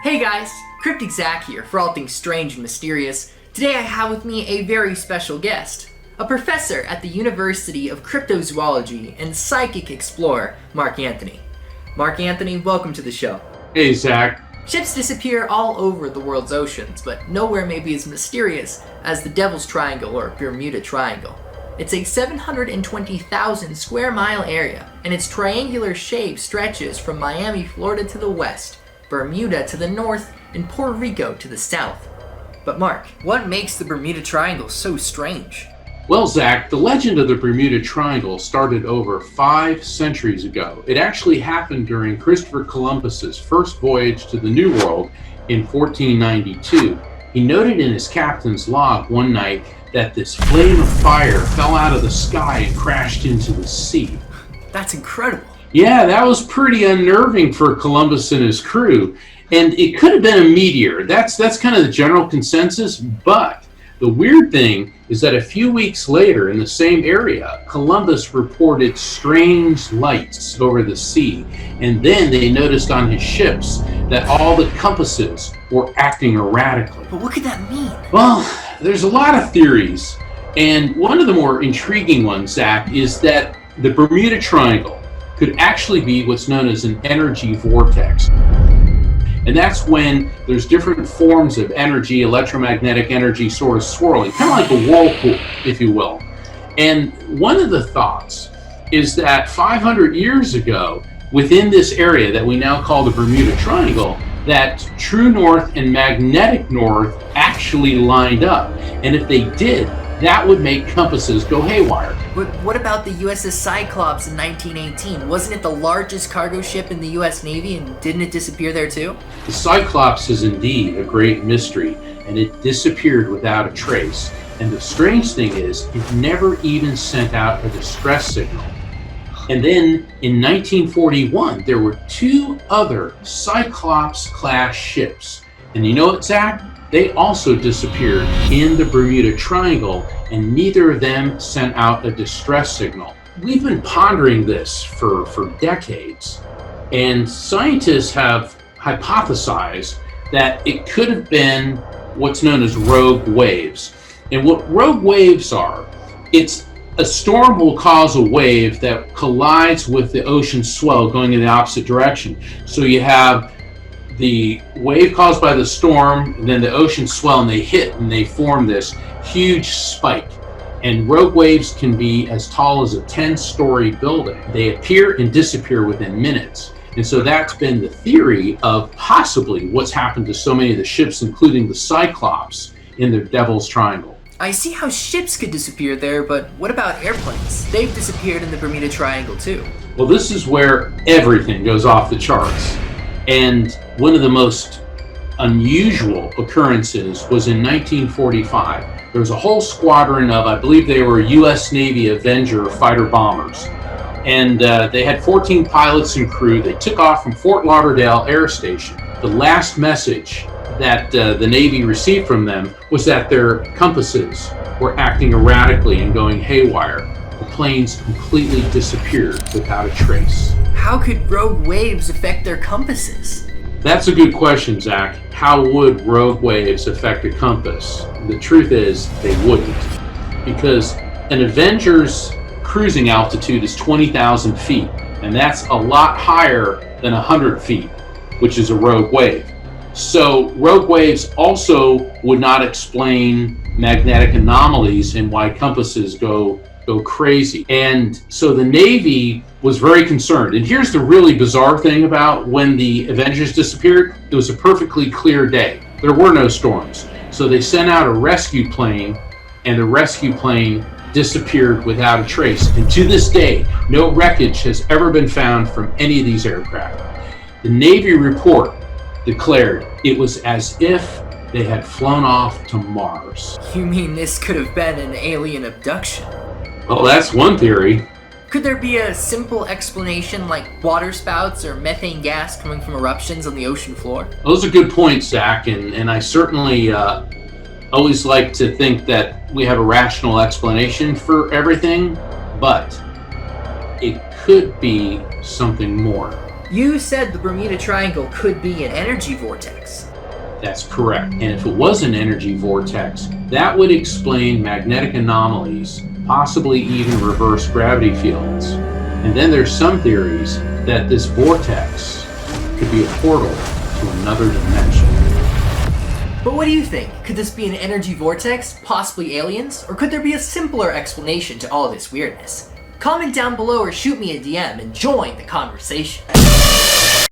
Hey guys, Cryptic Zach here for all things strange and mysterious. Today I have with me a very special guest, a professor at the University of Cryptozoology and psychic explorer, Mark Anthony. Mark Anthony, welcome to the show. Hey Zach. Ships disappear all over the world's oceans, but nowhere may be as mysterious as the Devil's Triangle or Bermuda Triangle. It's a 720,000 square mile area, and its triangular shape stretches from Miami, Florida to the west, Bermuda to the north, and Puerto Rico to the south. But Mark, what makes the Bermuda Triangle so strange? Well, Zach, the legend of the Bermuda Triangle started over 5 centuries ago. It actually happened during Christopher Columbus's first voyage to the New World in 1492. He noted in his captain's log one night that this flame of fire fell out of the sky and crashed into the sea. That's incredible. Yeah, that was pretty unnerving for Columbus and his crew. And it could have been a meteor. That's kind of the general consensus. But the weird thing is that a few weeks later in the same area, Columbus reported strange lights over the sea. And then they noticed on his ships that all the compasses were acting erratically. But what could that mean? Well, there's a lot of theories. And one of the more intriguing ones, Zach, is that the Bermuda Triangle could actually be what's known as an energy vortex. And that's when there's different forms of energy, electromagnetic energy sort of swirling, kind of like a whirlpool, if you will. And one of the thoughts is that 500 years ago, within this area that we now call the Bermuda Triangle, that true north and magnetic north actually lined up. And if they did, that would make compasses go haywire. But what about the Uss Cyclops in 1918? Wasn't it the largest cargo ship in the US Navy, and didn't it disappear there too? The Cyclops is indeed a great mystery, and it disappeared without a trace. And the strange thing is, it never even sent out a distress signal. And then in 1941, there were 2 other Cyclops-class ships. And you know what, Zach? They also disappeared in the Bermuda Triangle, and neither of them sent out a distress signal. We've been pondering this for decades, and scientists have hypothesized that it could have been what's known as rogue waves. And what rogue waves are, it's a storm will cause a wave that collides with the ocean swell going in the opposite direction. So you have the wave caused by the storm, and then the ocean swell, and they hit and they form this huge spike. And rogue waves can be as tall as a 10-story building. They appear and disappear within minutes. And so that's been the theory of possibly what's happened to so many of the ships, including the Cyclops in the Devil's Triangle. I see how ships could disappear there, but what about airplanes? They've disappeared in the Bermuda Triangle too. Well, this is where everything goes off the charts. And one of the most unusual occurrences was in 1945. There was a whole squadron of, I believe they were US Navy Avenger fighter bombers. And they had 14 pilots and crew. They took off from Fort Lauderdale Air Station. The last message that the Navy received from them was that their compasses were acting erratically and going haywire. The planes completely disappeared without a trace. How could rogue waves affect their compasses? That's a good question, Zach. How would rogue waves affect a compass? The truth is, they wouldn't. Because an Avenger's cruising altitude is 20,000 feet, and that's a lot higher than 100 feet, which is a rogue wave. So rogue waves also would not explain magnetic anomalies and why compasses go crazy. And so the Navy was very concerned. And here's the really bizarre thing about when the Avengers disappeared. It was a perfectly clear day. There were no storms. So they sent out a rescue plane, and the rescue plane disappeared without a trace. And to this day, no wreckage has ever been found from any of these aircraft. The Navy report declared it was as if they had flown off to Mars. You mean this could have been an alien abduction? Well, that's one theory. Could there be a simple explanation like water spouts or methane gas coming from eruptions on the ocean floor? Those are good points, Zach, and I certainly always like to think that we have a rational explanation for everything, but it could be something more. You said the Bermuda Triangle could be an energy vortex. That's correct. And if it was an energy vortex, that would explain magnetic anomalies, possibly even reverse gravity fields. And then there's some theories that this vortex could be a portal to another dimension. But what do you think? Could this be an energy vortex, possibly aliens, or could there be a simpler explanation to all this weirdness? Comment down below or shoot me a DM and join the conversation.